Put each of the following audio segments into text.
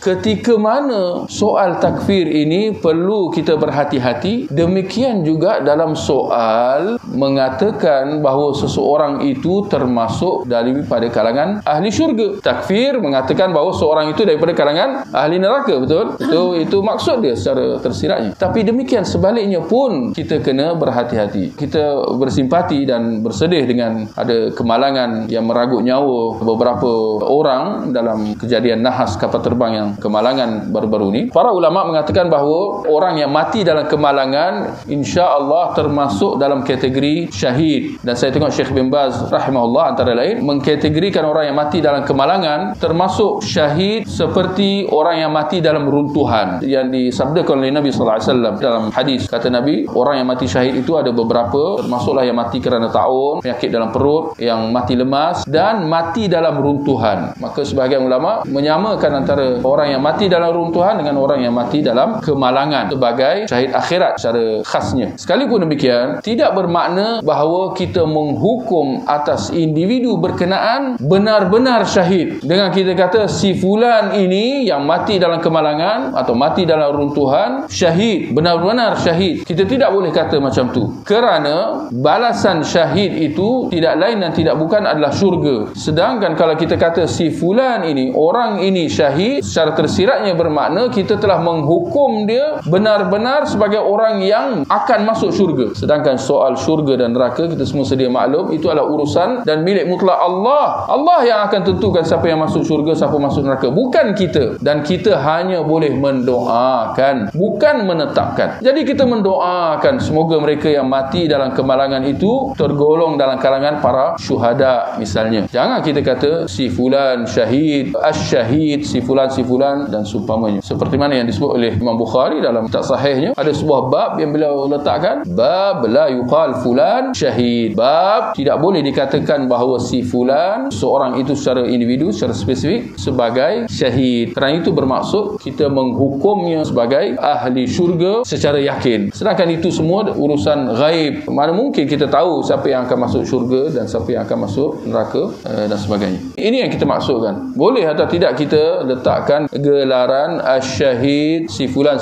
ketika mana soal takfir ini perlu kita berhati-hati, demikian juga dalam soal mengatakan bahawa seseorang itu termasuk daripada kalangan ahli syurga. Takfir mengatakan bahawa seorang itu daripada kalangan ahli neraka, betul? Itu maksud dia secara tersiratnya. Tapi demikian sebaliknya pun kita kena berhati-hati. Kita bersimpati dan bersedih dengan ada kemalangan yang meragut nyawa beberapa orang dalam kejadian nahas kapal terbang yang kemalangan baru-baru ni. Para ulama mengatakan bahawa orang yang mati dalam kemalangan insya-Allah termasuk dalam kategori syahid. Dan saya tengok Syekh bin Baz rahimahullah antara lain mengkategorikan orang yang mati dalam kemalangan termasuk syahid seperti orang yang mati dalam runtuhan yang disabdakan oleh Nabi sallallahu alaihi wasallam dalam hadis. Kata Nabi, orang yang mati syahid itu ada beberapa, termasuklah yang mati kerana taun, penyakit dalam perut, yang mati lemas dan mati dalam runtuhan. Maka sebahagian ulama menyamakan antara orang yang mati dalam runtuhan dengan orang yang mati dalam kemalangan sebagai syahid akhirat secara khasnya. Sekalipun demikian, tidak bermakna bahawa kita menghukum atas individu berkenaan benar-benar syahid dengan kita kata si fulan ini yang mati dalam kemalangan atau mati dalam runtuhan syahid, benar-benar syahid. Kita tidak boleh kata macam tu, kerana balasan syahid itu tidak lain dan tidak bukan adalah syurga. Sedangkan kalau kita kata si fulan ini, orang ini syahid, secara tersiratnya bermakna kita telah menghukum dia benar-benar sebagai orang yang akan masuk syurga. Sedangkan soal syurga dan neraka kita semua sedia maklum, itu adalah urusan dan milik mutlak Allah. Allah yang akan tentukan siapa yang masuk syurga, siapa masuk neraka, bukan kita. Dan kita hanya boleh mendoakan, bukan menetapkan. Jadi kita mendoakan semoga mereka yang mati dalam kemalangan itu tergolong dalam kalangan para syuhada misalnya. Jangan kita kata si fulan syahid, asy-syahid, si fulan dan seumpamanya. Seperti mana yang disebut oleh Imam Bukhari dalam kitab sahihnya, ada sebuah bab yang beliau letakkan, bab la yuqal fulan syahid. Bab tidak boleh dikatakan bahawa si fulan, seorang itu secara individu, secara spesifik sebagai syahid. Kerana itu bermaksud kita menghukumnya sebagai ahli syurga secara yakin. Sedangkan itu semua urusan ghaib. Mana mungkin kita tahu siapa yang akan masuk syurga dan siapa yang akan masuk neraka dan sebagainya. Ini yang kita maksudkan. Boleh atau tidak kita letakkan gelaran asy-syahid si fulan,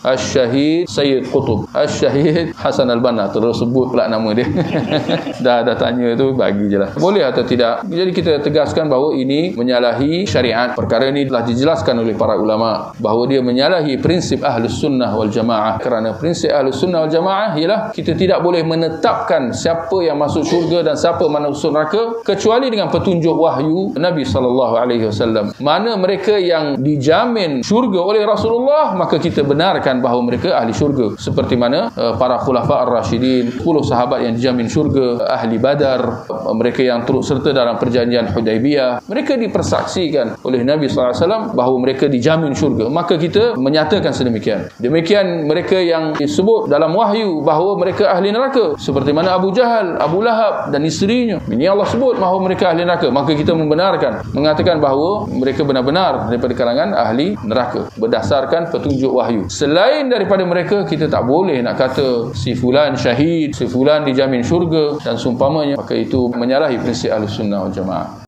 asy-syahid Sayyid Qutb, asy-syahid Hasan al-Banna, terus sebut pula nama dia. dah tanya tu, bagi je lah. Boleh atau tidak? Jadi kita tegaskan bahawa ini menyalahi syariat. Perkara ini telah dijelaskan oleh para ulama bahawa dia menyalahi prinsip Ahlus Sunnah wal Jamaah. Kerana prinsip Ahlus Sunnah wal Jamaah ialah kita tidak boleh menetapkan siapa yang masuk syurga dan siapa masuk neraka kecuali dengan petunjuk wahyu Nabi sallallahu alaihi wasallam. Mana mereka yang dijamin syurga oleh Rasulullah, maka kita benarkan bahawa mereka ahli syurga. Seperti mana para khulafa ar-rasyidin, 10 sahabat yang dijamin syurga, ahli Badar, mereka yang turut serta dalam perjanjian Hudaibiyah, mereka dipersaksikan oleh Nabi sallallahu alaihi wasallam bahawa mereka dijamin syurga. Maka kita menyatakan sedemikian. Demikian mereka yang disebut dalam wahyu bahawa mereka ahli neraka, seperti mana Abu Jahal, Abu Lahab dan isterinya, ini Allah sebut bahawa mereka ahli neraka. Maka kita membenarkan, mengatakan bahawa mereka benar-benar daripada kalangan ahli neraka berdasarkan petunjuk wahyu. Selain daripada mereka, kita tak boleh nak kata si fulan syahid, si fulan dijamin syurga dan seumpamanya. Maka itu menyalahi prinsip Ahlus Sunnah wal Jamaah.